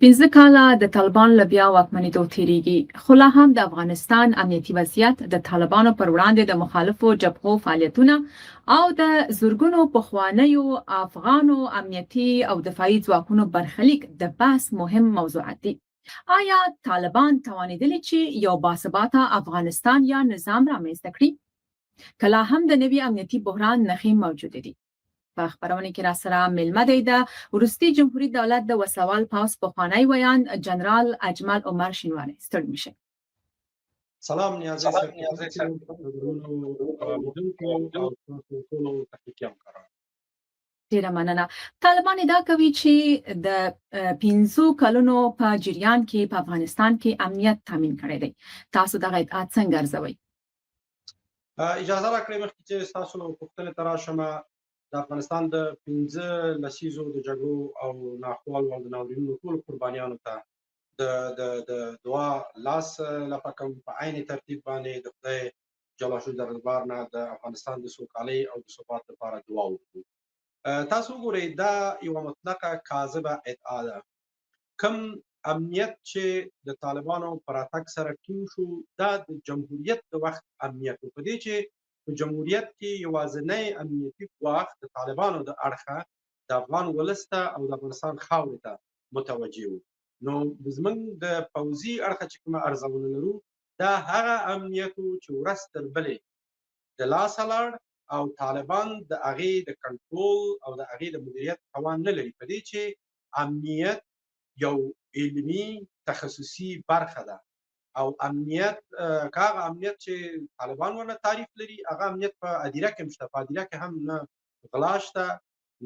پنځه کاله د طالبانو له بیا واکمنېدو تېرېږي، خو لا هم د افغانستان امنیتي وضعیت د طالبانو پر وړاندې د مخالفو جبهو فعالیتونه او د زرګونو پخوانیو افغانو امنیتي او دفاعي ځواکونو برخلیک د بحث مهم موضوعات دي. آیا طالبان توانېدلي چې یو باثباته افغانستان یا نظام رامنځته کړي؟ که لا هم د نوي امنیتي بحران نښې موجودې دي؟ په خبرونه کې را سره ملمه دی د وروستي جمهوریت دولت د وسوال پاوس پخوانی ویان جنرال اجمل عمر شینواری. ستړي مشه. سلام نیازی صاحب، درنو اوریدونکو او تاسو ټولو تحقیقي همکارانو. ډیره مننه. طالبان ادعا کوي چې د 15 کلونو په جریان کې په افغانستان کې امنیت تامین کړی دی. تاسو دغه ادعا څنګه ارزوئ؟ اجازه راکړئ مخکې چې تاسو له پوښتنې ته راشم. د افغانستان د 15 لسیزو د جګړو او ناخوالو او د ناورینونو ټولو قربانیانو ته د دعا لاس لپاره کوم. په عین ترتیب باندې د خدای جل جلاله دربار نه د افغانستان د سوکالۍ او د ثبات لپاره دعا وکړو. تاسو وګورئ، دا یوه مطلقه کاذبه ادعا ده. کم امنیت چې د طالبانو پر راتګ سره ټینګ شو، دا د جمهوریت د وخت امنیت و. په دې چې په جمهوریت کې یوازینی امنیتي ګواښ د طالبانو د اړخه د افغان ولس ته او د افغانستان خاورې ته متوجه و. نو زموږ د پوځي اړخه چې کومه ارزونه لرو، دا هغه امنیت و چې ورځ تر بلې د لاسه لاړ او طالبان د هغې د کنټرول او د هغې د مدیریت توان نه لري. په دې چې امنیت یو علمي تخصصي برخه ده او امنیت که هغه امنیت چې طالبان ورنه تعریف لري، هغه امنیت په ادیره کې هم شته. په ادیره کې هم نه غلا شته،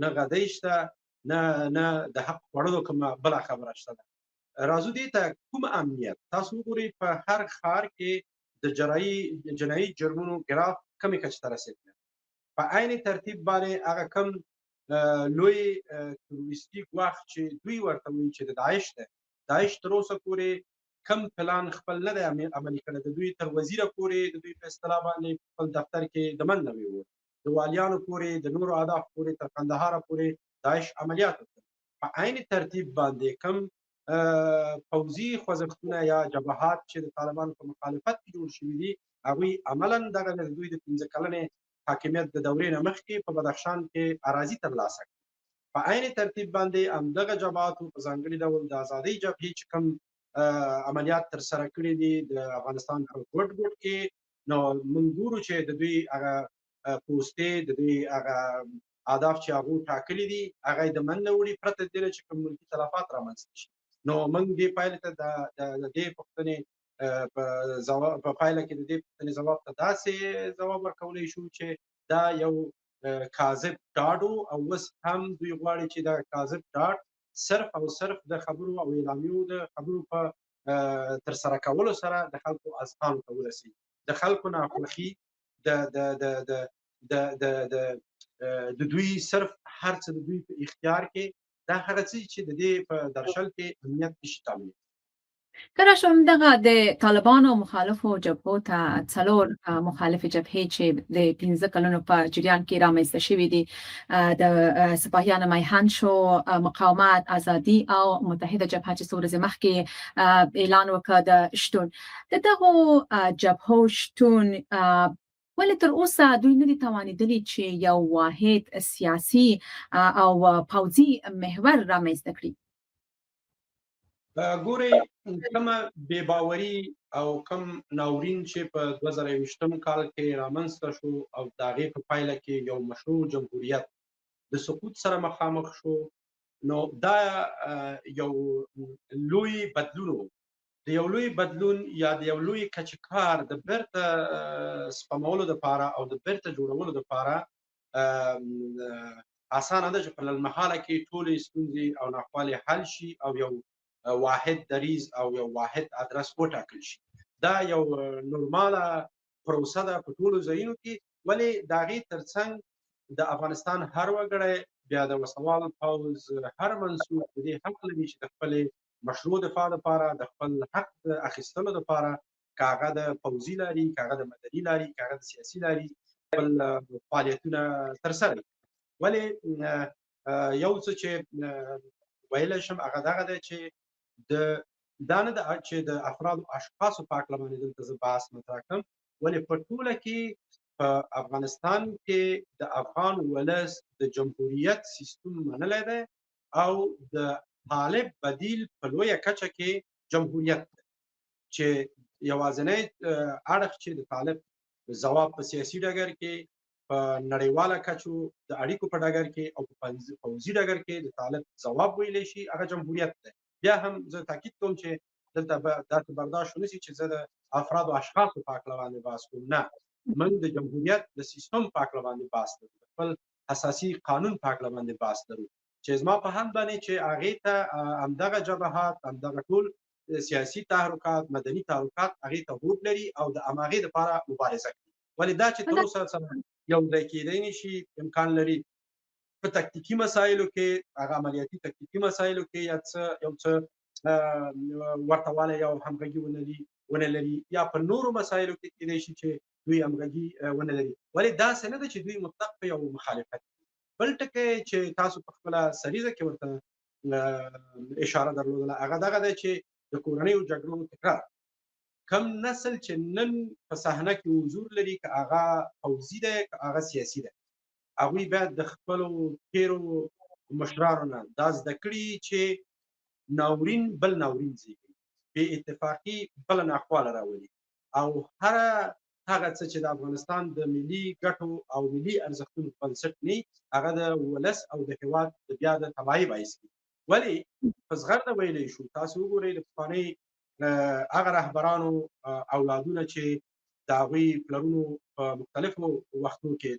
نه غدۍ شته، نه د حق خوړلو کومه بله خبره شته ده. راځو دې ته کوم امنیت. تاسو وګورئ، په هر ښار کې د جنایي جرمونو ګراف کمې کچې ته رسېدلی. په عین ترتیب باندې هغه کم لوی تروریستي ګواښ چې دوی ورته وایي چې د داعش دی، داعش تر اوسه پورې کم پلان خپل نه دی عملي کړی. د دوی تر وزیره پورې د دوی په اصطلاح باندې خپل دفتر کې د من نه وي، د والیانو پورې، د نورو اهداف پورې، تر قندهاره پورې داعش عملیات وکړي. په عین ترتیب باندې کم پوځي خوځښتونه یا جبهات چې د طالبانو په مخالفت کې جوړ شوي دي، هغوی عملا دغه د دوی د 15 کلنې حاکمیت د دورې نه مخکې په بدخشان کې اراضي ترلاسه کړي. په عین ترتیب باندې همدغه جبهاتو په ځانګړي ډول د ازادۍ جبهې چې کوم عملیات ترسره کړي دي د افغانستان په ګوټ ګوټ کې، نو موږ ګورو چې د دوی هغه پوستې، د دوی هغه اهداف چې هغوی ټاکلي دي، هغه یې د من نه وړي، پرته د دې نه چې کوم ملکي تلفات رامنځته شي. نو موږ دې پایلې ته د دې پوښتنې په پایله کې د دې پوښتنې ځواب ته داسې ځواب ورکولی شو چې دا یو کاذب ډاډ و، او اوس هم دوی غواړي چې دا کاذب ډاډ صرف او صرف د خبرو او اعلامیو د خبرو په ترسره کولو سره د خلکو اذهانو ته ورسوي. د خلکو ناخوښي د دوی صرف هر څه د دوی په اختیار کې، دا هغه څه چې د دې په درشل کې امنیت نشي تامین. کله شو همدغه د طالبانو مخالفو جبهو ته څلور مخالفې جبهې چې د 15 کلونو په جریان کې رامنځته شوې دي، د سپاهیانو میهن شو، مقاومت، ازادي او متحده جبهه چې څو ورځې مخکې اعلان وکړ د شتون د دغو جبهو شتون، ولې تر اوسه دوی نه دي توانېدلي چې یو واحد سیاسي او پوځي محور رامنځته کړي؟ ګورئ، کومه بې باوري او کم ناورین چې په 2020 کال کې رامنځته شو او د هغې په پایله کې یو مشروع جمهوریت د سقوط سره مخامخ شو، نو دا یو لوی بدلون و. د یو لوی بدلون یا د یو لوی کچکار د بیرته سپمولو دپاره او د بیرته جوړولو دپاره اسانه ده چې په لنډمهاله کې ټولې ستونزې او ناخوالې حل شي او یو واحد دریځ او یو واحد ادرس وټاکل شي. دا یو نورماله پروسه ده په ټولو ځایونو کې، ولې د هغې ترڅنګ د افغانستان هر وګړی بیا د وسوال پوځ هر منصوب د دې حق لري چې د خپلې مشروع دفاع لپاره، د خپل حق د اخیستلو لپاره، که هغه د پوځي لاري، که هغه د مدني لاري، که هغه د سیاسي لاري خپل فعالیتونه ترسره کړي. ولې یو څه چې ویلی شم هغه دغه دی چې د دا نه ده چې د افرادو اشخاصو په هکله باندې دلته زه بحث مطرح کړم، ولې په ټوله کې په افغانستان کې د افغان ولس د جمهوریت سیستم منلی دی او د طالب بدیل په لویه کچه کې جمهوریت دی، چې یوازینی اړخ چې د طالب ځواب په سیاسي ډګر کې، په نړیواله کچو د اړیکو په ډګر کې او په پوځي ډګر کې د طالب ځواب ویلی شي، هغه جمهوریت دی. بیا هم زه تاکید کوم چې دلته به داسې برداشت ونه شي چې زه د افراد او اشخاصو په هکله باندې بحث کوم. نه، موږ د جمهوریت د سیستم په هکله باندې بحث کوو، د خپل اساسي قانون په هکله باندې بحث کوو، چې زما په هم باندې چې هغې ته همدغه جبهات، همدغه ټول سیاسي تحرکات، مدني تحرکات هغې ته هوډ لري او د هماغې دپاره مبارزه کوي. ولې دا چې تر اوسه سره یو ځای کېدی نه شي، امکان لري په تکتیکي مسایلو کې، هغه عملیاتي تکتیکي مسایلو کې یو څه ورته والی یا همغږي ونه لري، یا په نورو مسایلو کې کېدی شي چې دوی همغږي ونه لري. ولې داسې نه ده چې دوی مطلق په یو مخالفت وي. بل ټکی چې تاسو په خپله سریزه کې ورته اشاره درلودله هغه دغه دی چې د کورنیو جګړو تکرار. کم نسل چې نن په صحنه کې حضور لري، که هغه پوځي دی که هغه سیاسي دی، هغوی باید د خپلو تېرو مشرانو نه دا زده کړي چې ناورین بل ناورین زېږوي، بې اتفاقي بله ناخواله راولي، او هره هغه څه چې د افغانستان د ملي ګټو او ملي ارزښتونو بنسټ نه وي، هغه د ولس او د هېواد د بیا د تباهۍ باعث کېږي. ولې په زغرده ویلی شو، تاسو وګورئ د پخوانۍ هغه رهبرانو اولادونه چې د هغوی پلرونو په مختلفو وختو کې،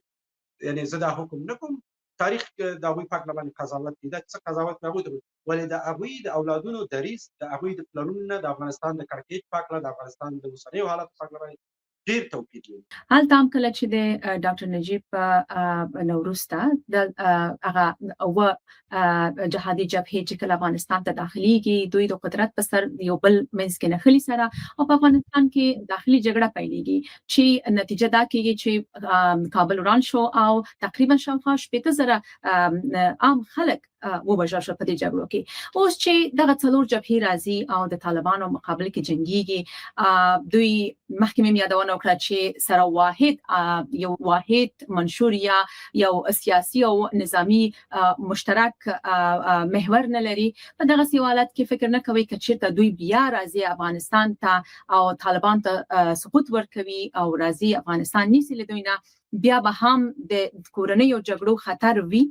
یعنې زه دا حکم نه کوم تاریخ د هغوی په هکله باندې قضاوت کوي، دا څه قضاوت د هغوی ته، ولې د هغوی د اولادونو دریځ د هغوی د پلرونو نه د افغانستان د کړکېچ په هکله، د افغانستان د اوسنیو حالاتو په هکله باندې ډېر توپیر لري. هلته هم کله چې د ډاکټر نجیب نه وروسته د هغه جهادي جبهې چې کله افغانستان ته داخليږي، دوی د قدرت په سر یو بل منځ کې نښلي سره او په افغانستان کې داخلي جګړه پیلېږي، چې نتیجه دا کېږي چې کابل وران شو او تقریبا شاوخوا 80,000 عام خلک ووژل شول په دې جګړو کې. اوس چې دغه څلور جبهې راځي او د طالبانو مقابل کې جنګيږي، دوی مخکې مې یادونه وکړه چې سره یو واحد منشور یا یو سیاسي او نظامی مشترک محور نه لري. په دغه حالت کې فکر نه کوي چې چیرته دوی بیا راځي افغانستان ته او طالبان ته سقوط ورکوي او راځي افغانستان نیسي له دوی نه، بیا به هم د کورنیو جګړو خطر وي.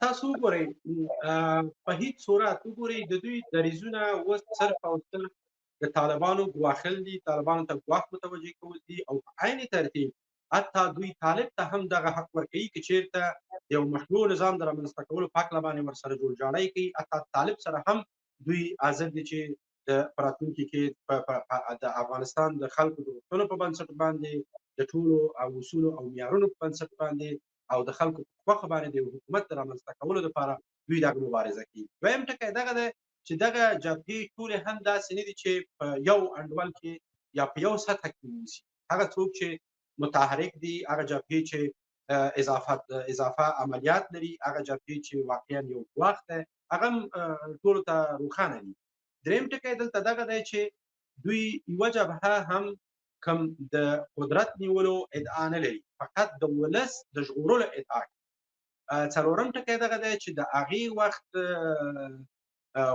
تاسو وګورئ په هیڅ صورت وګورئ د دوی دریځونه اوس صرف او صرف د طالبانو ګواښل دي، طالبانو ته ګواښ متوجه کول دي، او په عین ترتیب حتی دوی طالب ته هم دغه حق ورکوي چې چیرته د یو مشروع نظام د رامنځته کولو په هکله باندې ورسره جوړجاړی کوي. حتی طالب سره هم دوی حاضر دي چې د راتلونکي کې د افغانستان د خلکو د غوښتنو په بنسټ باندې، د ټولو او اصولو او معیارونو په بنسټ باندې او د خلکو په خوښه باندې د حکومت د رامنځته کولو لپاره دوی دغه مبارزه کوي. دویم ټکی دغه دی چې دغه جبهې ټولې هم داسې نه دي چې په یو انډول کې یا په یو سطحه کې واوسي. هغه څوک چې متحرک دي، هغه جبهې چې اضافه عملیات لري، هغه جبهې چې واقعا یو ګواښ دی، هغه ټولو ته روښانه دي. دریم ټکی دلته دغه دی چې دوی یوه جبهه هم کم د قدرت نیولو ادعا نه لري، فقط د ولس د ژغورلو ادعا کوي. څلورم ټکی دغه دی چې د هغې وخت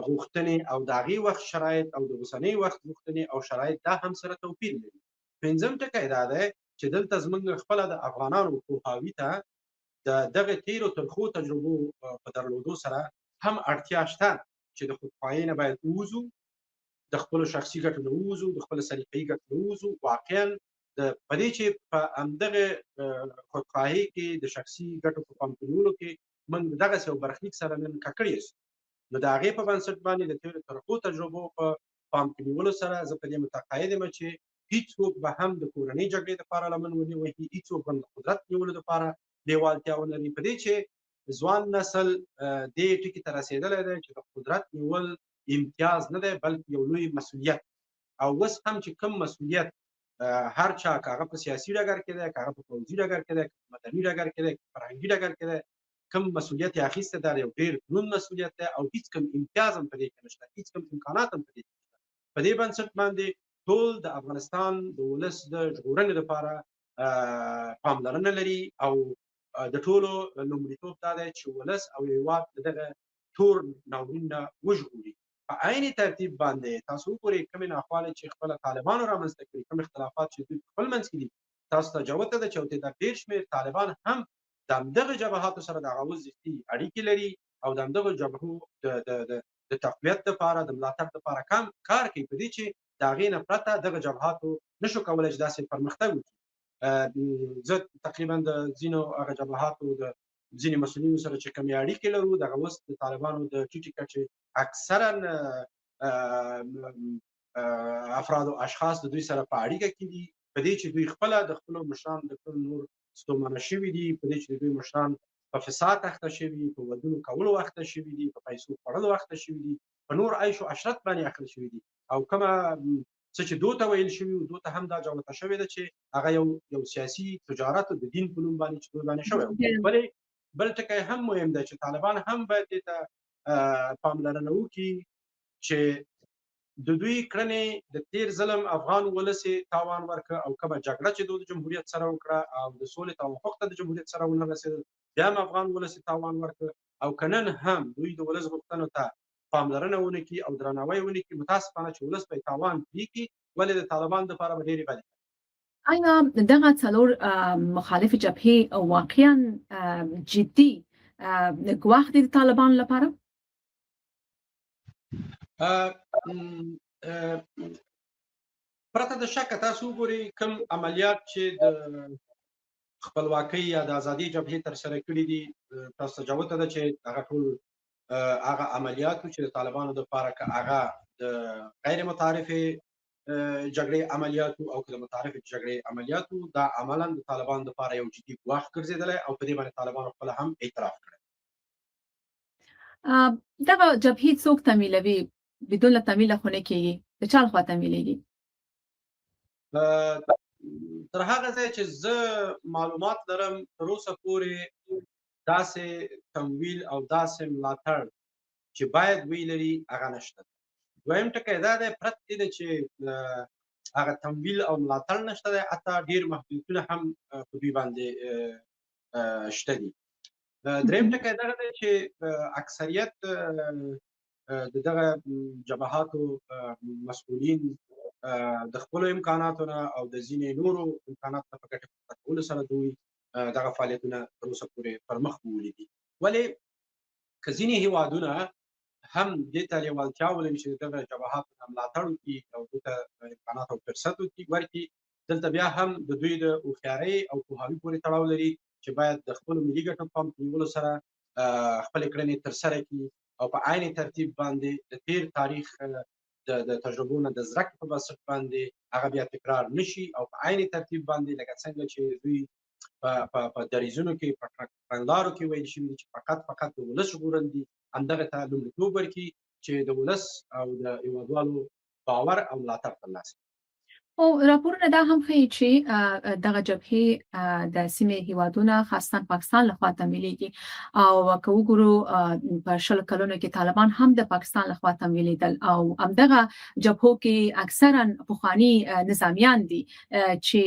غوښتنې او د هغې وخت شرایط او د اوسنۍ وخت غوښتنې او شرایط دا هم سره توپیر لري. پنځم ټکی دا دی چې دلته زموږ خپله د افغانانو پوهاوي ته د دغه تیرو ترخو تجربو په درلودو سره هم اړتیا شته چې د خودخواهۍ نه باید ووځو، د خپلو شخصي ګټو نه ووځو، د خپلو سلیقه‌يي ګټو نه ووځو. واقعا په دې چې په همدغه خودخواهۍ کې د شخصي ګټو په پام کې نیولو کې موږ دغسې یو برخلیک سره نن ککړ یو، نو د هغې په بنسټ باندې د تېرو ترخو تجربو په پام کې نیولو سره زه په دې متقاعد یم چې هیڅوک به هم د کورنۍ جګړې دپاره لمن ونه وهي، هیڅوک هم د قدرت نیولو دپاره لېوالتیا ونه لري. په دې چې ځوان نسل دې ټکي ته رسېدلی دی چې د قدرت نیول امتیاز نه دی بلکې یو لوی مسؤلیت. او اوس هم چې کوم مسؤلیت هر چا که هغه په سیاسي ډګر کې دی، که هغه په پوځي ډګر کې دی، که په مدني ډګر کې دی، که په فرهنګي ډګر کې دی، کوم مسؤلیت یې اخیستی دا یو ډېر دروند مسؤلیت دی او هیڅ کوم امتیاز هم په دې کې نشته، هیڅ کوم امکانات هم په دې کې نشته. په دې بنسټ باندې ټول د افغانستان د ولس د ژغورنې لپاره پاملرنه لري او د ټولو لومړیتوب دا دی چې ولس او هېواد د دغه تور ناورین نه وژغوري. په عین ترتیب باندې تاسو وګورئ کومې ناخوالې چې خپله طالبانو رامنځته کړي، کوم اختلافات چې دوی په خپل منځ کې دي، تاسو ته جوته ده چې د ډېر شمېر طالبان هم د همدغه جبهاتو سره د هغو ضدي اړیکې لري او د همدغو جبهو د تقویت دپاره د ملاتړ دپاره کار کوي په دې چې د هغې نه پرته دغه جبهاتو نشو کولی چې داسې پرمختګ وکړي. زه تقریبا د ځینو هغه جبهاتو د ځینې مسؤلینو سره چې کومې اړیکې لرو دغه اوس د طالبانو د ټیټې کچې اکثرا افراد او اشخاص د دوی سره په اړیکه کې دي په دې چې دوی خپله د خپلو مشران د خپل نور ستومانه شوي دي، په دې چې دوی مشران په فساد اخته شوي، په ودونو کولو اخته شوي دي، په پیسو خوړلو اخته شوي دي، په نور عیش و عشرت باندې اخته شوي دي او کومه څه چې دوی ته ویل شوي و دوی ته هم دا جوته شوې ده چې هغه یو سیاسي تجارت د دین په نوم باندې چې دوی باندې شوی و. بل ټکی هم مهم دی چې طالبان هم باید دې ته پاملرنه وکړي چې د دوی کړنې د تیر ظلم افغان ولس تاوان ورکړه او کومه جګړه چې دوی د جمهوریت سره وکړه او د سولې توافق ته د جمهوریت سره ونه رسېدل بیا هم افغان ولس تاوان ورکړه او که نن هم دوی د ولس غوښتنو ته پاملرنه ونه کړي او درناوی ونه کړي متاسفانه چې ولس به یې تاوان پرېږدي ولې د طالبان دپاره به ډېرې بدې. آیا دغه څلور مخالف جبهې واقعا جدي ګواښ دی د طالبانو لپاره؟ پرته د شکه تاسو وګورئ کوم عملیات چې د خپلواکۍ یا د ازادۍ جبهې ترسره کړي دي تاسو ته جوته ده چې هغه ټول هغه عملیاتو چې د طالبانو دپاره که هغه د غیر متعارفې جګړې عملیاتو او که د متعارفې جګړې عملیاتو دا عملا د طالبانو دپاره یو جدي ګواښ ګرځېدلی او په دې باندې طالبانو خپله هم اعتراف کړی. دغه جبهې څوک تمویلوي؟ بدون له تمویله خو نه کېږي، د چا لخوا تمویلېږي؟ تر هغه ځایه چې زه معلومات لرم تر اوسه پورې داسې تمویل او داسې ملاتړ چې باید وی لري هغه نشته. دویم ټکی دا دی پرته دې نه چې هغه تمویل او ملاتړ نشته دی حتی ډېر محدودیتونه هم په دوی باندې شته دي. دریم ټکی دغه دی چې اکثریت د دغه جبهاتو مسؤلین د خپلو امکاناتو نه او د ځینې نورو امکاناتو نه په ګټه پورته کولو سره دوی دغه فعالیتونه تر اوسه پورې پرمخ بیولي دي. ولې که ځینې هېوادونه هم دې ته لېوالتیا ولري چې دغه جبهاتو ته ملاتړ وکړي او دوی ته امکانات او فرصت ورکړي، دلته بیا هم د دوی د هوښیارۍ او پوهاوي پورې تړاو لري چې باید د خپلو ملي ګټو پام په نیولو سره خپلې کړنې ترسره کړي او په عین ترتیب باندې د تیر تاریخ د تجربو نه د زده کړې په بنسټ باندې هغه بیا تکرار نشي او په عین ترتیب باندې لکه څنګه چې دوی په دریځونو کې په کړنلارو کې ویل شوي چې فقط د ولس ژغورل دي همدغه ته لومړیتوب ورکړي چې د ولس او د هېوادوالو باور او ملاتړ ترلاسه کړي. او راپورونه دا هم ښیي چې دغه جبهې د سیمې هیوادونه خاصتاً پاکستان لخوا تمویلېږي او که وګورو په شلو کلونو کې طالبان هم د پاکستان لخوا تمویلېدل او همدغه جبهو کې اکثرا پخواني نظامیان دي چې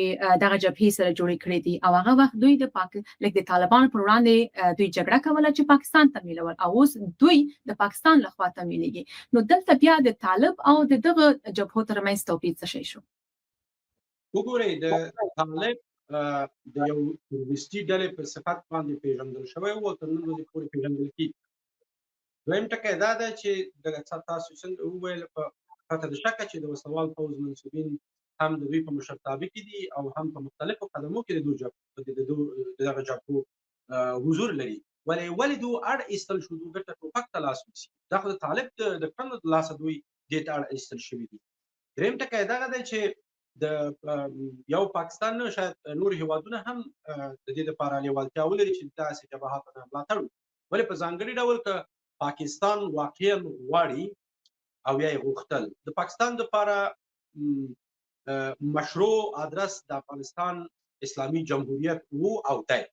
دغه جبهې سره جوړې کړې دي او هغه وخت دوی د طالبانو پر وړاندې دوی جګړه کوله چې پاکستان تمویلول او اوس دوی د پاکستان لخوا تمویلېږي. نو دلته بیا د طالب او دغه جبهو ترمنځ توپیر څه شی شو؟ وګورئ د طالب د یو تروریستي ډلې په صفت باندې پیژندل شوی و تر نن ورځې پورې پیژندل کېږي. دویم ټکی دا ده چې دغه تاسو څنګه وویل په پرته د شکه چې د وسلوال پوځ منسوبین هم د دوی په مشرتابه کې دي او هم په مختلفو قدمو کې د دغه جبهو حضور لري. ولې دوی اړ ایستل شو دوی ګټه ټوپک ته لاس ونیسي؟ دا خو د طالب د کړنو د لاسه دوی دې ته اړ ایستل شوي دي. دریم ټکی دغه دی چې د یو پاکستان نه شاید نور هیوادونه هم د دې لپاره لېوالتیا ولري چې داسې جبهاتو نه ملاتړ وکړي. ولې په ځانګړي ډول که پاکستان واقعا غواړي او یا یې غوښتل د پاکستان لپاره مشروع ادرس د افغانستان اسلامي جمهوریت و او دی.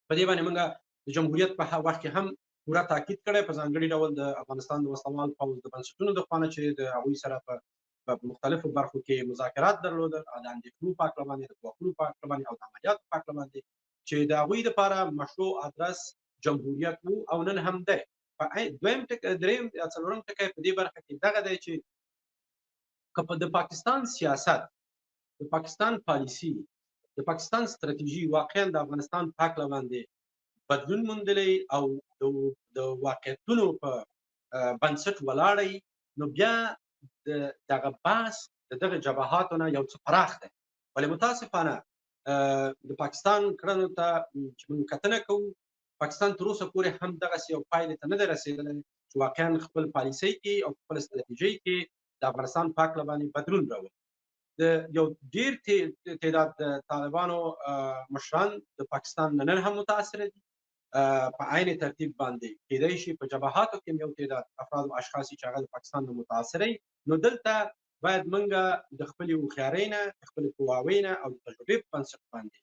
په دې باندې موږ د جمهوریت په وخت کې هم پوره تاکید کړی، په ځانګړي ډول د افغانستان د وسلوال پوځ د بنسټونو د خوا نه چې د هغوی سره په مختلفو برخو کې مذاکرات درلودل، د اندېښنو په هکله باندې، د ګواښونو په هکله باندې او د عملیاتو په هکله باندې، چې د هغوی دپاره مشروع ادرس جمهوریت و او نن هم دی. دریم یا څلورم ټکی په دې برخه کې دغه دی چې که د پاکستان سیاست، د پاکستان پالیسي، د پاکستان ستراتیژي واقعا د افغانستان په هکله باندې بدلون موندلی او د واقعیتونو په بنسټ ولاړی، نو بیا دغه بحث د دغه جبهاتو نه یو څه پراخ دی. ولې متاسفانه د پاکستان کړنو ته چې موږ کتنه کوو، پاکستان تر اوسه پورې هم دغسې یو پایلې ته نه دی رسېدلی چې واقعا خپل پالیسۍ کې او خپل ستراتیژۍ کې د افغانستان په هکله باندې بدلون راولي. د یو ډېر تعداد د طالبانو مشران د پاکستان نه نن هم متاثره دي. په عین ترتیب باندې کېدای شي په جبهاتو کې یو تعداد افراد او اشخاص چې هغه د پاکستان نه متاثره وي. نو دلته باید موږ د خپلې هوښیارۍ نه، د خپلې قواوۍ نه او د تجربې په بنسټ باندې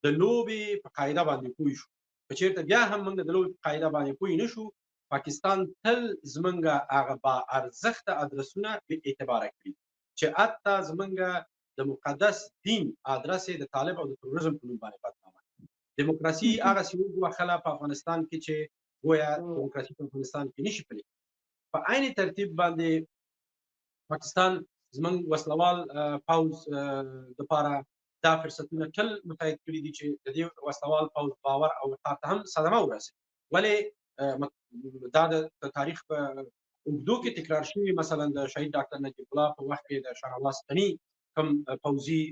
د لوبې په قاعده باندې پوه شو. که چېرته بیا هم موږ د لوبې په قاعده باندې پوه نه شو، پاکستان تل زموږ هغه با ارزښته ادرسونه بې اعتباره کړي چې حتی زموږ د مقدس دین ادرس یې د طالب او د تروریزم په نوم باندې بدنامه. دیموکراسي هغسې وګوښله په افغانستان کې چې ګویا دیموکراسي په افغانستان کې نشي پلی. په عین ترتیب باندې پاکستان زموږ وسلوال پوځ دپاره دا فرصتونه تل متحد کړي دي چې د دې وسلوال پوځ باور او وقار ته هم صدمه ورسوي. ولې دا د تاریخ په اوږدو کې تکرار شوي، مثلا د شهید ډاکټر نجیب الله په وخت کې د شهنواز غني کوم پوځي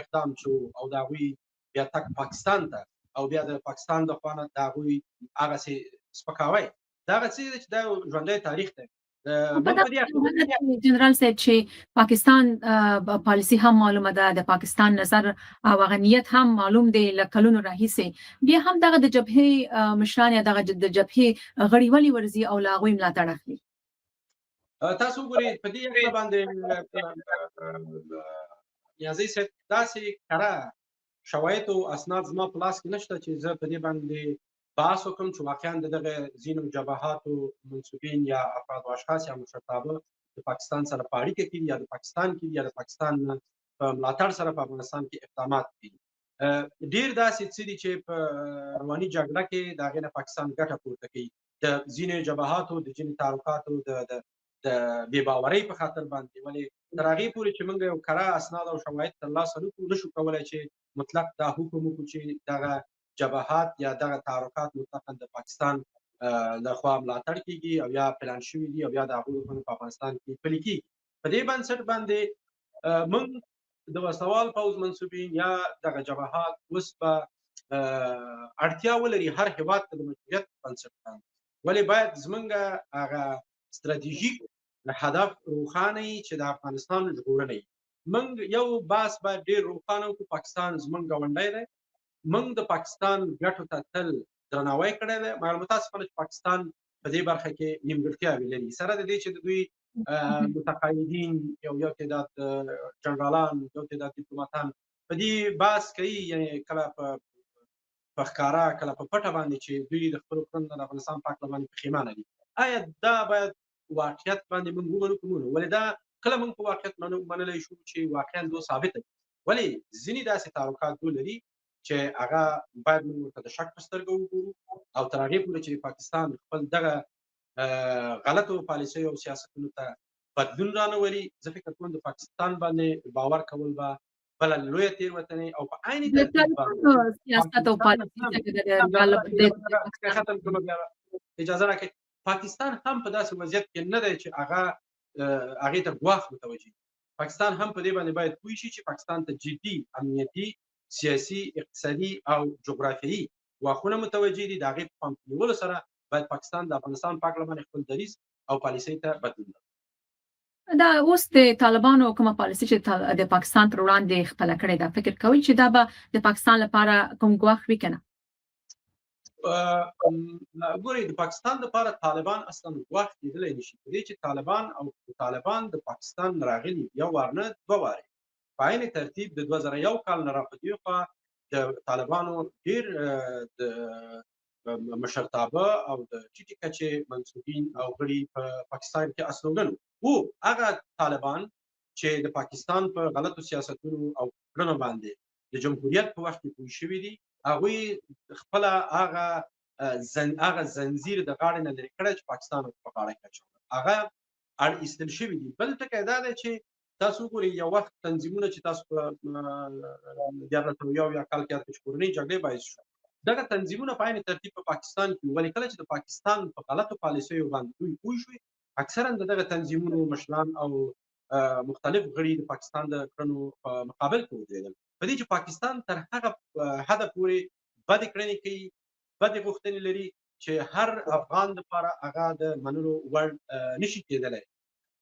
اقدام شو او د هغوی بیا تګ پاکستان ته او بیا د پاکستان د خوا نه د هغوی هغسې سپکاوی، دغه څه دی چې دا یو ژوندی تاریخ دی. جنرال صاحب چې پاکستان پالیسي هم معلومه ده، د پاکستان نظر او هغه نیت هم معلوم دی له کلونو راهیسې، بیا هم دغه د جبهې مشران یا دغه د جبهې غړي ولې ورځي او له هغوی ملاتړ اخلي؟ تاسو وګورئ په دې هکله باندې نیازي صاحب داسې کره شواهد او اسناد زما په لاس کې نشته چې زه په دې باندې بحث وکړم چې واقعا د دغه ځینو جبهاتو منسوبین یا افراد او اشخاص یا مشرتابه د پاکستان سره په اړیکه کې یا د پاکستان کې یا د پاکستان په ملاتړ سره په افغانستان کې اقدامات کوي. ډېر داسې څه دي چې په رواني جګړه کې د هغې نه پاکستان ګټه پورته کوي، د ځینې جبهاتو د ځینې تعلقاتو د بې باورۍ په خاطر باندې. ولې تر هغې پورې چې موږ یو کره اسناد او شواهد ترلاسه نه کړو، نشو کولی چې مطلق دا حکم وکړو چې دغه جبهات یا دغه تعلقات مطلقا د پاکستان لخوا ملاتړ کیږي او یا پلان شوي دي او یا د هغوی په افغانستان کې پلي کیږي. په دې بنسټ باندې موږ د وسلوال پوځ منسوبین یا دغه جبهات اوس به اړتیا ولري هر هېواد ته د مشروعیت بنسټ باندې. ولې باید زموږ هغه ستراتیژیک هدف روښانه وي چې د افغانستان ژغورنه وي. موږ یو بحث باید ډېر روښانه وکړو، پاکستان زموږ ګاونډی دی، موږ د پاکستان ګټو ته تل درناوی کړی دی، مګر متاسفانه چې پاکستان په دې برخه کې نیمګړتیاوې لري، سره د دې چې د دوی متقاعدین یو تعداد جنرالان، یو تعداد ډیپلوماتان په دې بحث کوي، یعنې کله په ښکاره کله په پټه باندې چې دوی د خپلو کړنو د افغانستان په هکله باندې پښیمانه دي. آیا دا باید واقعیت باندې موږ ومنو که نه؟ ولې دا کله موږ په واقعیت منلی شو چې واقعا دو ثابته دي. ولې ځینې داسې تعلقات دو لري چې هغه باید موږ ورته د شک په سترګه وګورو او تر هغې پورې چې پاکستان خپل دغه غلطو پالیسیو او سیاستونو ته بدلون رانولي، زه فکر کوم د پاکستان باندې باور کول به بله لویه تېروتنې او په عین ترتیب باندې سیاست او پالیسي ختم کړم. بیا اجازه راکړئ، پاکستان هم په داسې وضعیت کې نه دی چې هغې ته ګواښ متوجه. پاکستان هم په دې باندې باید پوه شي چې پاکستان ته جدي امنیتي، سیاسي، اقتصادي او جغرافیایي ګواښونه متوجه دي. د هغې په پام کې نیولو سره باید پاکستان د افغانستان په هکله باندې خپل دریځ او پالیسۍ ته بدلون ورکړي. دا اوس د طالبانو کومه پالیسي چې د پاکستان پر وړاندې خپله کړې ده، فکر کوئ چې دا به د پاکستان لپاره کوم ګواښ وي که نه؟ ګورئ، د پاکستان لپاره طالبان اصلا ګواښ کېدلی نشي. په دې چې طالبان د پاکستان راغلي یو وار نه دوه وارې. په عین ترتیب د 2001 کال نه را په دې خوا د طالبانو ډېر د مشرتابه او د ټیټې کچې منصوبین او غړي په پاکستان کې استوګن وو. هغه طالبان چې د پاکستان په غلطو سیاستونو او کړنو باندې د جمهوریت په وخت کې پوه شوي دي، هغوی خپله هغه زنځیر د غاړې نه لرې کړی چې پاکستان په غاړه کې اچولی، هغه اړ ایستل شوي دي. بل ټکی دا دی چې تاسو وګورئ یو وخت تنظیمونه چې تاسو په 1901 کال کې چې کورنۍ جګړې باعث شو، دغه تنظیمونه په عین ترتیب په پاکستان کې ولې کله چې د پاکستان په غلطو پالیسیو باندې دوی پوه شوي، اکثرا دغه تنظیمونو مشران او مختلف غړي د پاکستان د کړنو په مقابل کې ودرېدل. په دې چې پاکستان تر هغه حده پورې بدې کړنې کوي، بدې غوښتنې لري چې هر افغان لپاره هغه د منلو وړ نشي کېدلی.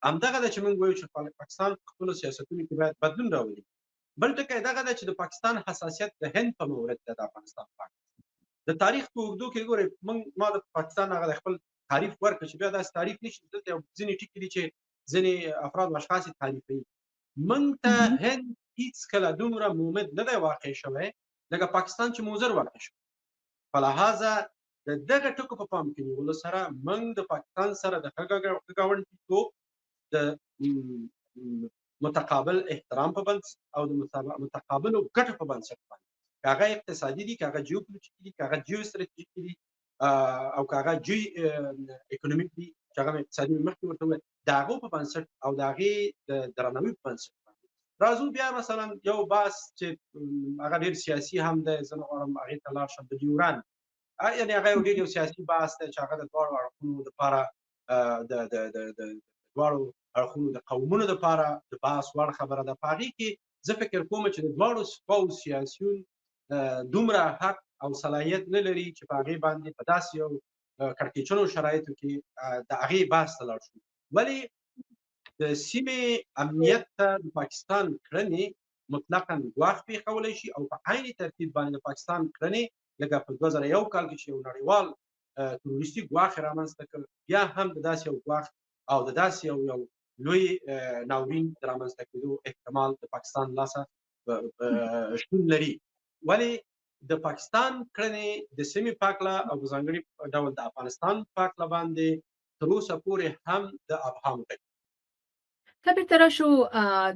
همدغه ده چې موږ وایو چې پاکستان په خپلو سیاستونو کې باید بدلون راولي. بل ټکی دغه ده چې د پاکستان حساسیت د هند په مورد ده د افغانستان په اړه. د تاریخ په اوږدو کې ګورئ ما د پاکستان هغه د خپل تعریف ورکړ چې بیا داسې تعریف نشي، دلته یو ځینې ټکي دي چې ځینې افراد او اشخاص یې تعریفوي. موږ ته هند هېڅکله دومره مومد نه دی واقع شوی لکه پاکستان چې موزر واقع شوی. په لحاظه د دغه ټکو په پام کې نیولو سره موږ د پاکستان سره د ښه ګاونډیتوب د متقابل احترام په بنسټ او د متقابلو ګټو په بنسټ باندې، که هغه اقتصادي دي، که هغه جیوپولیټیکي دي، که هغه جیو استراتیژیکي دي او که هغه جیو اکونومیک دي چې هغه اقتصادي مخکې ورته وویل، د هغو په بنسټ او د هغې د درناوي په بنسټ باندې راځو. بیا مثلا یو بحث چې هغه ډېر سیاسي هم دی، زه نه غواړم هغې ته لاړ شم، د ډیورند، یعنې هغه یو ډېر یو سیاسي بحث دی چې هغه د دواړو اړخونو دپاره د دواړو اړخونو د قومونو دپاره د بحث وړ خبره ده. په هغې کې زه فکر کوم چې د دواړو خواو سیاسیون دومره حق او صلاحیت نه لري چې په هغې باندې په داسې یو کړکېچنو شرایطو کې د هغې بحث ته لاړ شو. ولې د سیمې امنیت ته د پاکستان کړنې مطلقاً ګواښ پېښولی شي او په عین ترتیب باندې د پاکستان کړنې لکه په 2001 کال کې چې یو نړیوال تروریستي ګواښ یې رامنځته کړ، بیا هم د داسې یو ګواښ او د داسې یو لوی ناورین د رامنځته کېدو احتمال د پاکستان لاسه شتون لري. ولې د پاکستان کړنې د سیمې په هکله او په ځانګړي ډول د افغانستان په هکله باندې تر اوسه پورې هم د ابهام ډک. که بیرته راشو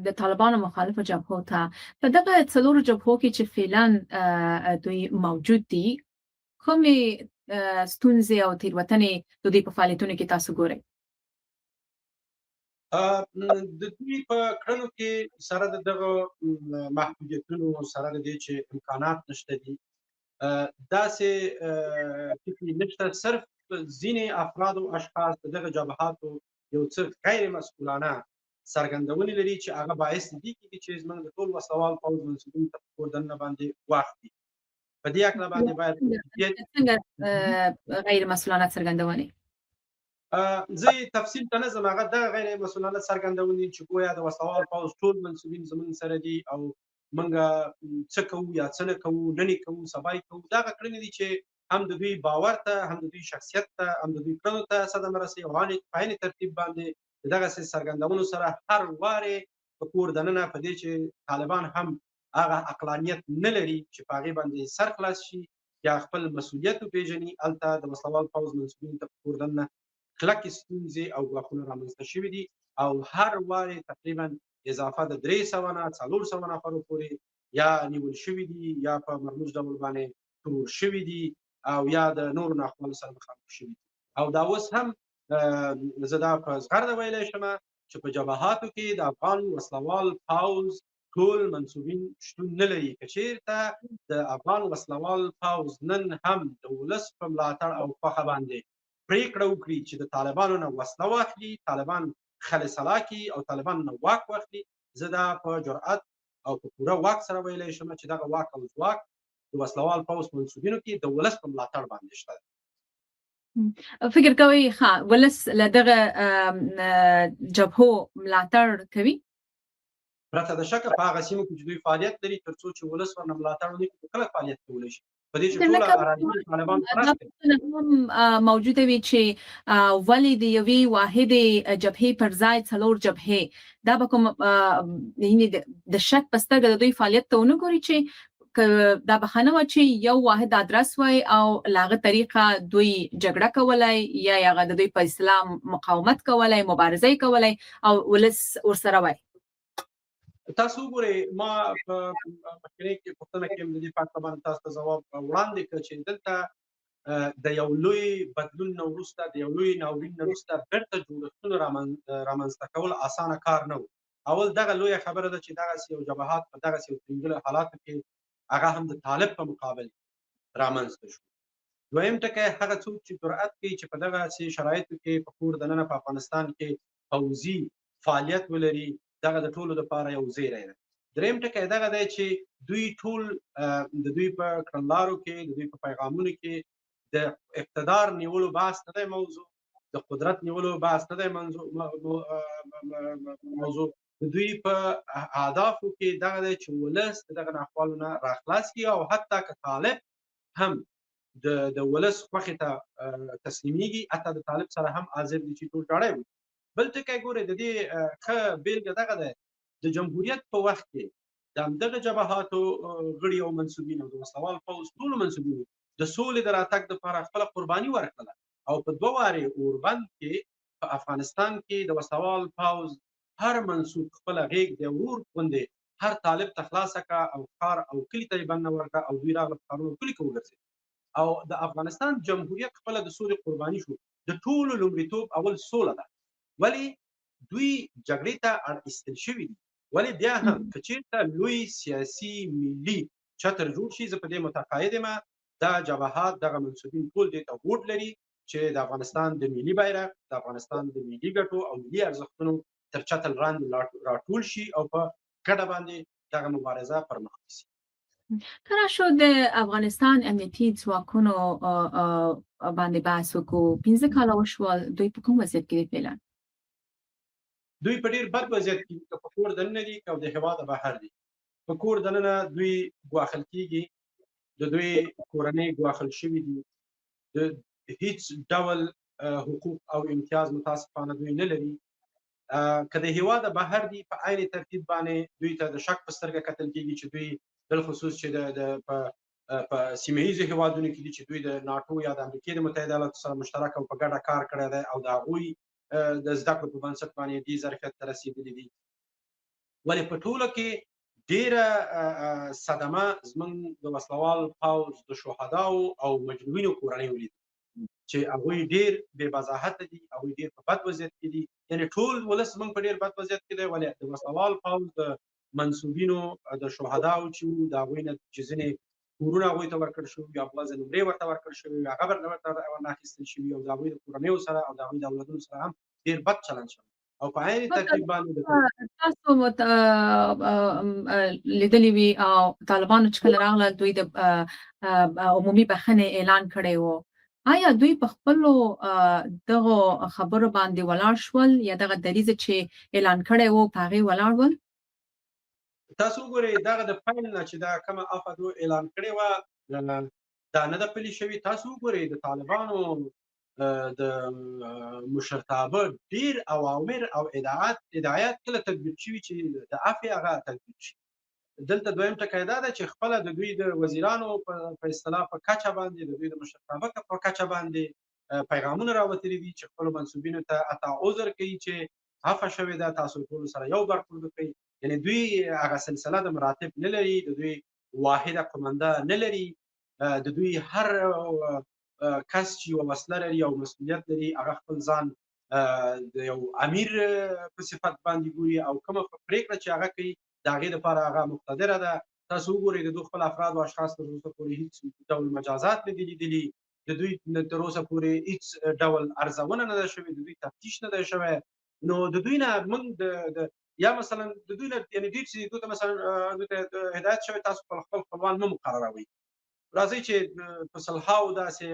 د طالبانو مخالفو جبهو ته، په دغه څلورو جبهو کې چې فعلا دوی موجود دي، کومې ستونزې او تېروتنې د دوی په فعالیتونو کې تاسو ګورئ؟ د دوی په کړنو کې سره د دغه محدودیتونو سره د دې چې امکانات نشته دي، داسې فکر نشته، صرف ځینې افراد او اشخاص د دغه جبهاتو یو څه غیر مسؤلانه څرګندونې لري چې هغه باعث دي کېږي چې زموږ د ټول وسلوال پوځ منسوبین ته په دننه باندې واخلي. په دې هکله باندې باید څنګه غیر مسؤلانه څرګندونې؟ زه تفصیل ته نه ځم، هغه دغه غیر مسؤلانه څرګندونې چې ګویا د وسلوال پوځ ټول منسوبین زموږ سره دي او موږ څه کوو یا څه نه کوو، نن یې کوو سبا یې کوو، دغه کړنې دي چې هم د دوی باور ته، هم د دوی شخصیت ته، هم د دوی کړنو ته صدمه رسوي او په عین ترتیب باندې د دغسې څرګندونو سره هر وارې په کور دننه په دې چې طالبان هم هغه عقلانیت نه لري چې په هغې باندې سر خلاص شي یا خپل مسؤلیت وپېژني، هلته د وسلوال پوځ منسوبینو ته په کور دننه کلکې ستونزې او ګواښونه رامنځته شوي دي او هر وارې تقریبا اضافه د 300 نه 400 نفرو پورې یا نیول شوي دي یا په مرموز ډول باندې ترور شوي دي او یا د نورو ناخوالو سره مخامخ شوي دي. او دا اوس هم زه دا په زغرده ویلی شم چې په جبهاتو کې د افغان وسلوال پوځ ټول منسوبین شتون نه لري. که چېرته د افغان وسلوال پوځ نن هم د ولس په ملاتړ او خوښه باندې پریکړه وکړي چې د طالبانو نه وسله واخلي، طالبان خلصلا کړي او طالبان نه واک واخلي، زه دا په جرأت او په پوره واک سره ویلی شم چې دغه واک او ځواک د وسلوال پوځ منسوبینو کې د ولس په ملاتړ باندې شته. فکر کوئ ولس له دغه جبهو ملاتړ کوي؟ پرته د شکه په هغه سیمو کې چې دوی فعالیت لري، تر څو چې ولس ورنه ملاتړ ونه کړي کله فعالیت کولی شي. په دې چې ټوله اراضي طالبان پرست هم موجوده وي چې ولې د یوې واحدې جبهې پر ځای 4 جبهې، دا به کوم د شک په سترګه د دوی فعالیت ته ونه ګوري چې دا بخانه و چې یو واحد ادرس وای او لاغه طریقه دوی جګړه کولای یا هغه د دوی په اسلام مقاومت کولای مبارزه کولای او ولس ورسره وای تاسو وګورئ ما په مخکنی کې پوښتنه کې د دې فکر باندې تاسو ته ځواب وړاندې کړ چې دلته د یو لوی بدلون نه وروسته د یو لوی ناورین نه وروسته بیرته جوړښتونه رامنځته کول اسانه کار نه و. اول دغه لویه خبره ده چې دغسې یو جبهات په دغسې یو ترینګلو حالاتو کې هغه هم د طالب په مقابل رامنځته شو. دویم ټکی هغه څوک چې جرأت کوي چې په دغسې شرایطو کې په کور دننه په افغانستان کې پوځي فعالیت ولري دغه د ټولو لپاره یو زیری ده. دریم ټکی دغه دی چې دوی ټول د دوی په کړنلارو کې د دوی په پیغامونو کې د اقتدار نیولو بحث نه دی موضوع، د قدرت نیولو بحث نه دی موضوع. د دوی په اهدافو کې دغه دی چې ولس د دغه ناخوالو نه راخلاص کړي او حتی که طالب هم د ولس خوښې ته تسلیمیږي، حتی د طالب سره هم حاضر دي چې ټول ډاړی وي. بل ټکی ګورئ د دې ښه بیلګه دغه دی د جمهوریت په وخت کې د همدغه جبهاتو غړي او منصوبین او د وسلوال پوځ ټولو منصوبینو د سولې د راتګ دپاره خپله قرباني ورکړله او په 2 وارې اوربند کې په افغانستان کې د وسلوال پوځ هر منصوب خپله غیږ د ورور غوندې هر طالب ته خلاصه کړه او ښار او کلي ته یې بند ورکړه او دوی راغله په ښارونو او کلي کې وګرځېدل او د افغانستان جمهوریت خپله د سولې قرباني شو. د ټولو لومړیتوب اول سوله ده، ولې دوی جګړې ته اړ ایستل شوي دي. ولې بیا هم که چېرته لوی سیاسي ملي چتر جوړ شي، زه په دې متقاعد یم دا جبهات دغه منصوبین ټول دې ته هوډ لري چې د افغانستان د ملي بیرغ د افغانستان د ملي ګټو او ملي ارزښتونو تر چتر لاندې راټول شي او په ګډه باندې دغه مبارزه پرمخ یوسي. کله شو د افغانستان امنیتي ځواکونو باندې بحث وکړو 15 کاله وشول، دوی په کوم وضعیت کې دي فعلا؟ دوی په ډېر بد وضعیت کې دي، که په کور دننه دي که د هېواده بهر دي. په کور دننه دوی ګواښل کېږي، د دوی کورنۍ ګواښل شوي دي، د هیڅ ډول حقوق او امتیاز متاسفانه دوی نه لري. که د هېواده بهر دي په عین ترتیب باندې دوی ته د شک په سترګه کتل کېږي چې دوی بالخصوص چې په سیمه ییزو هېوادونو کې دي چې دوی د ناټو یا د امریکې د متحده ایالاتو سره مشترک او په ګډه کار کړی دی او د هغوی د زده کړو په بنسټ باندې دې ظرفیت ته رسېدلي دي. ولې په ټوله کې ډېره صدمه زموږ د وسلوال پوځ د شهداو او مجروحینو کورنۍ ولیده چې هغوی ډېر بې وضاحته دي، هغوی ډېر په بد وضعیت کې دي. یعنې ټول ولس زموږ په ډېر بد وضعیت کې دی، ولې د وسلوال پوځ د منصوبینو د شهداو چې وو د هغوی نه چې ځینې کورونه هغوی ته ورکړل شوي وي، بعضې نمرې ورته ورکړل شوي وي، هغه ورته ورناخیستل شوي او د هغوی د کورنیو سره او د هغوی د اولادونو سره هم ډېر بد چلند شوی او په عین ترتیب باندې تاسو لیدلې وي او طالبانو چې کله راغله دوی د عمومي بخښنې اعلان کړی و. آیا دوی په خپلو دغو خبرو باندې ولاړ شول یا دغه دریځ چې اعلان کړی و په هغې ولاړ ول؟ تاسو وګورئ دغه د پیل نه چې دا کومه عفوه دو اعلان کړې وه دا نه ده پلي شوې. تاسو وګورئ د طالبانو د مشرتابه ډېر اوامر او هدایات کله تطبیق شوي چې د عفوې هغه تطبیق شي. دلته دویم ټکی دا ده چې خپله د دوی د وزیرانو په اصطلاح په کچه باندې د دوی د مشرتابه په کچه باندې پیغامونه راوتلي دي چې خپلو منصوبینو ته حتی عذر کوي چې عفوه شوې ده، تاسو ټولو سره یو برخورد وکړئ. یعنې دوی هغه سلسله د مراتب نه لري، د دوی واحده قومنده نه لري، د دوی هر کس چې یوه وسله لري او مسؤلیت لري هغه خپل ځان د یو امیر په صفت باندې ګوري او کومه پرېکړه چې هغه کوي د هغې لپاره هغه مقتدره ده. تاسو وګورئ د دوی خپل افراد او اشخاص تر اوسه پورې هېڅ ډول مجازات نه دي لیدلي، د دوی تر اوسه پورې هېڅ ډول ارزونه نه ده شوې، د دوی تفتیش نه دی شوی. نو د دوی نه موږ یا مثلا د دوی نه یعنې ډېر چې دوی ته مثلا دوی ته هدایت شوی تاسو خپل خپلوان مه مقرروئ، راځئ چې په صلحاو داسې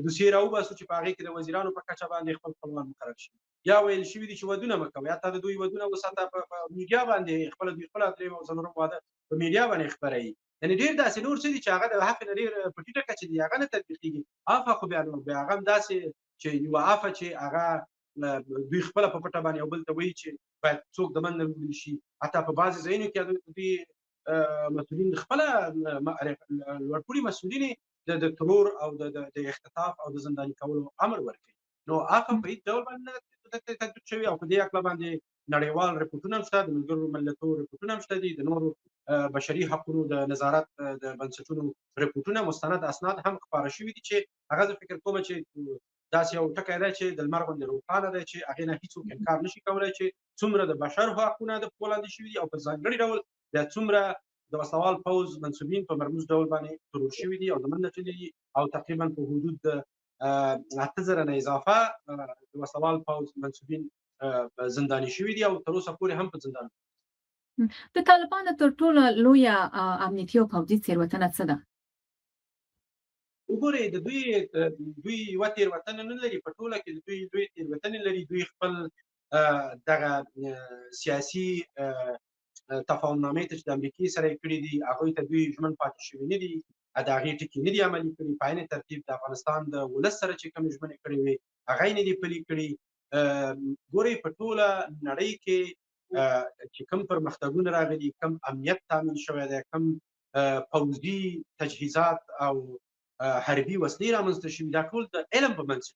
دوسیې راوباسو چې په هغې کې د وزیرانو په کچه باندې خپل خپلوان مقرر شي. یا ویل شوي دي چې ودونه مه کوئ، حتی د دوی ودونه وساته په میډیا باندې دوی خپله درېیم او څلورم واده په میډیا باندې خپروي. یعنې ډېر داسې نور څه دي چې هغه د عفوې نه ډېر په ټیټه کچه دي، هغه نه تطبیقېږي. عفوه خو بیا نو بیا هغه هم داسې چې یوه عفوه چې هغه دوی خپله په پټه باندې یو بل ته وایي چې باید څوک د منځه وویل شي. حتی په بعضې ځایونو کې دوی مسؤلین خپله لوړپوړي مسؤلین د ترور او د اختطاف او د زنداني کولو امر ورکوي. نو هغه په هیڅ ډول باندې نه تطبیق شوي او په دې هکله باندې نړیوال رپورټونه هم شته، د ملګرو ملتونو رپورټونه هم شته دي، د نورو بشري حقونو د نظارت د بنسټونو رپورټونه مستند اسناد هم خپاره شوي دي چې هغه زه فکر کوم چې داسې یو ټکی دی چې د لمر غوندې روښانه دی چې هغې نه هېڅوک انکار نشي کولی چې څومره د بشر حقونه د پښو لاندې شوي دي او په ځانګړي ډول بیا څومره د وسلوال پوځ منصوبین په مرموز ډول باندې ترور شوي دي او د منځه تللي دي او تقریبا په حدود د 8,000 نه اضافه د وسلوال پوځ منصوبین زنداني شوي دي او تر اوسه پورې هم په زندان. د طالبانو تر ټولو لویه امنیتي او پوځي تېروتنه څه ده؟ وګورئ د دوی یوه تېروتنه نه لري، په ټوله کې د دوی لوی تېروتنې لري. دوی خپل دغه سیاسي تفاهمنامې ته چې د امریکې سره یې کړي دي هغوی ته دوی ژمن پاتې شوي نه دي، د هغې ټکي نه دي عملي کړي. په عین ترتیب د افغانستان د ولس سره چې کومې ژمنې کړې وې هغه یې نه دي پلي کړي. ګورئ په ټوله نړۍ کې چې کوم پرمختګونه راغلي، کوم امنیت تامین شوی دی، کوم پوځي تجهیزات او حربي وسلې رامنځته شوي، دا ټول د علم په بنسټ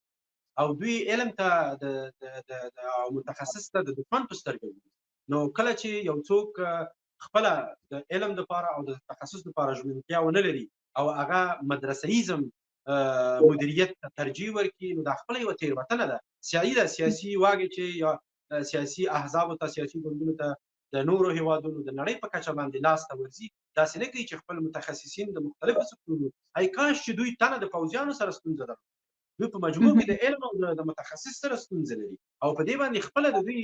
او دوی علم ته د متخصص ته د دښمن په سترګه ګوري. نو کله چې یو څوک خپله د علم دپاره او د تخصص دپاره ژمنتیا ونه لري او هغه مدرسهیزم مدیریت ته ترجیح ورکړي نو دا خپله یوه تېروتنه ده. سیاسي واګې چې یا سیاسي احزابو ته، سیاسي ګوندونو ته د نورو هیوادونو د نړۍ په کچه باندې لاس ته ورځي، داسې نه کوي چې خپل متخصصین د مختلفو سکتورونو ای کاش چې دوی تنه د پوځیانو سره ستونزه درلوده، دوی په مجموع کې د علم او د متخصص سره ستونزه لري او په دې باندې خپله د دوی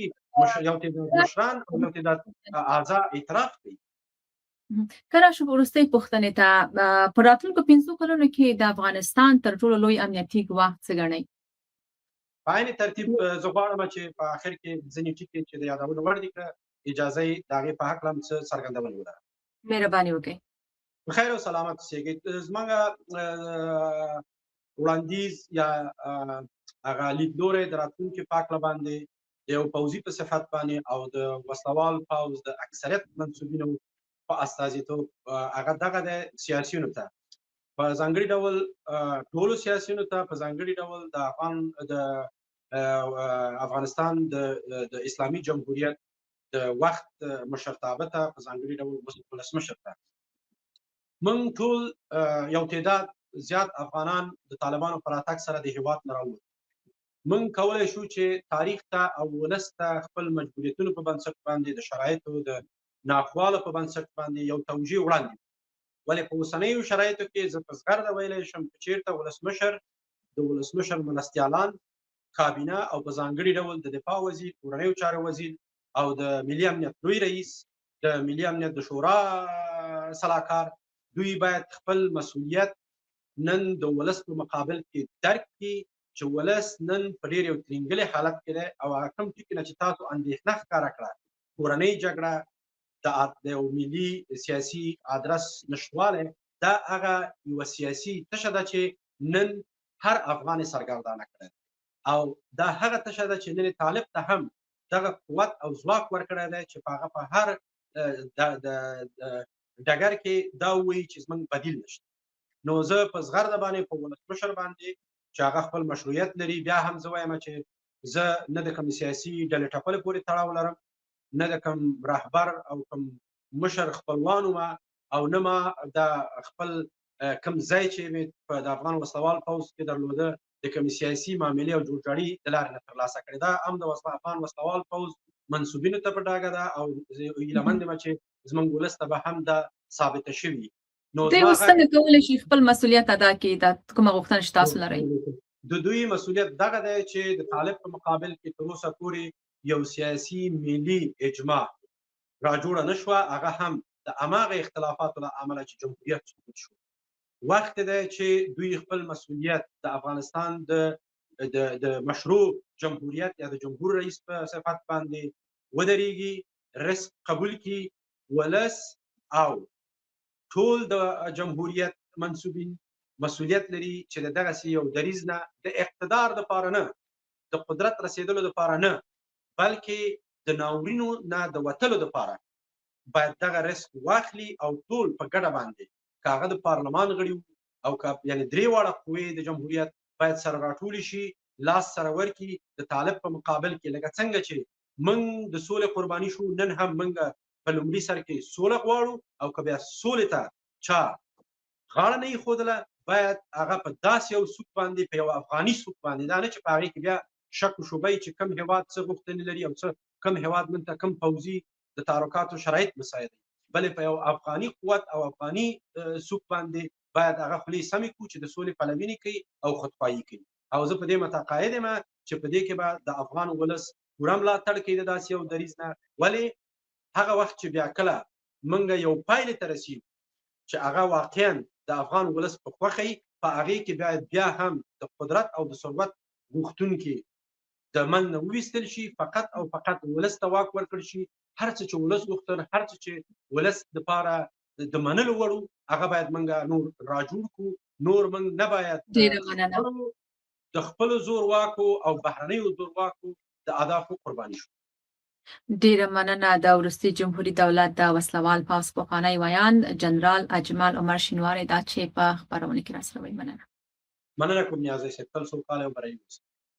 یو تعداد مشران او یو تعداد اعضا اعتراف کوي. که راشو وروستۍ پوښتنې ته، په راتلونکو 5 کلونو کې د افغانستان تر ټولو لوی امنیتي ګواښ څه ګڼئ؟ په عین ترتیب زه غواړم چې په آخر کې ځینې ټکي چې د یادولو وړ دي که اجازه یې د هغې په هکله هم څه څرګندونه ولرم. مهرباني وکړئ. بخیر او سلامت اوسئ. زموږ وړاندیز یا هغه لیدلوری د راتلونکي په هکله باندې د یو پوځي په صفت باندې او د وسلوال پوځ د اکثریت منصوبینو په استازیتوب هغه دغه د سیاسیونو ته په ځانګړي ډول ټولو سیاسیونو ته په ځانګړي ډول د افغانستان د اسلامي جمهوریت د وخت مشرتابه ته په ځانګړي ډول ولسمشر ته موږ ټول یو تعداد زیات افغانان د طالبانو په راتګ سره د هیواد نه راووتو. موږ کولی شو چې تاریخ ته او ولس ته خپل مجبوریتونو په بنسټ باندې د شرایطو د ناخوالو په بنسټ باندې یو توجیه وړاندې. ولې په اوسنیو شرایطو کې زه په زغرده ویلی شم چې چېرته ولسمشر، د ولسمشر مرستیالان، کابینه او په ځانګړي ډول د دفاع وزیر، کورنیو چارو وزیر او د ملي امنیت لوی رئیس، د ملي امنیت د شورا سلاکار، دوی باید خپل مسؤلیت نن د ولس په مقابل کې درک کړي چې ولس نن په ډېر یو ترینګلي حالت کې دی او هغه کوم ټکي نه چې تاسو اندېښنه ښکاره کړه، کورنۍ جګړه، د یو ملي سیاسي ادرس نشتوالی، دا هغه یوه سیاسي تشه ده چې نن هر افغان یې سرګردانه کړی او دا هغه تشه ده چې نن طالب ته هم دغه قوت او ځواک ورکړی دی چې په هغه په هر ډګر کې دا ووایي چې زموږ بدیل نشته. نو زه په زغرده باندې په ولسمشر باندې چې هغه خپل مشروعیت لري، بیا هم زه وایم چې زه نه د کوم سیاسي ډلې ټپلې پورې تړاو لرم، نه د کوم رهبر او کوم مشر خپلوان وم او نه ما د خپل کوم ځای چې مې په د افغان وسلوال پوځ کې درلوده د کوم سیاسي معاملې او جوړجاړي د لارې نه ترلاسه کړې. دا هم د افغان وسلوال پوځ منصوبینو ته په ډاګه ده او هیله مند یم چې زموږ ولس ته به هم دا ثابته شوي. دوی اوس څنګه کولی شي خپل مسؤلیت ادا کړي؟ دا کومه غوښتنه چې تاسو لرئ؟ د دوی مسؤلیت دغه دی چې د طالب په مقابل کې تر اوسه پورې یو سیاسي ملي اجماع راجوړه نه شوه، هغه هم د هماغه اختلافاتو له امله چې جمهوریت سقوط شو. وخت دی چې دوی خپل مسؤلیت د افغانستان د مشروع جمهوریت یا د جمهور رئیس په صفت باندې ودرېږي، رزق قبول کړي، ولس او ټول د جمهوریت منصوبین مسؤلیت لري چې د دغسې یو دریځ نه د اقتدار دپاره نه، د قدرت رسېدلو دپاره نه، بلکې د ناورینو نه د وتلو دپاره باید دغه ریسک واخلي او ټول په ګډه باندې که هغه د پارلمان غړي او که یعنې درې واړه قوې د جمهوریت باید سره راټولې شي، لاس سره ورکړي د طالب په مقابل کې. لکه څنګه چې موږ د سولې قرباني شو، نن هم موږ په لومړي سر کې سوله غواړو او که بیا سولې ته چا غاړه نه ایښودله، باید هغه په داسې یو سوک باندې، په یو افغاني سوک باندې، دا نه چې په هغې کې بیا شک و شبه چې کوم هېواد څه غوښتنې لري او څه کوم هېواد موږ ته کوم پوځي د تعرکاتو شرایط مساعد دي، بلې په یو افغاني قوت او افغاني سوک باندې باید هغه خولې سمې کړو چې د سولې پلوي نه کوي او خودخواهي کوي. او زه په دې متقاعد یم چې په دې کې به د افغان ولس پوره ملاتړ کوي د داسې یو دریځ نه. ولې هغه وخت چې بیا کله موږ یو پایلې ته رسیږو چې هغه واقعا د افغان ولس په خوښه وي، په هغې کې باید بیا هم د قدرت او د ثروت غوښتونکي د من نه وویستل شي، فقط او فقط ولس ته واک ورکړل شي. هر څه چې ولس غوښتل، هر څه چې ولس دپاره د منلو وړ هغه باید موږ نور راجوړ کړو. نور موږ نه باید د خپلو زورواکو او بهرنیو زورواکو د اهدافو قرباني شو. ډیره مننه. د وروستي جمهوریت دولت د وسلوال پوځ پخوانی ویاند جنرال اجمل عمر شینواری دا چې په خپرونه کې راسره وی. مننه کوم نیازی صاحب، تل سوکاله او بری اوسئ.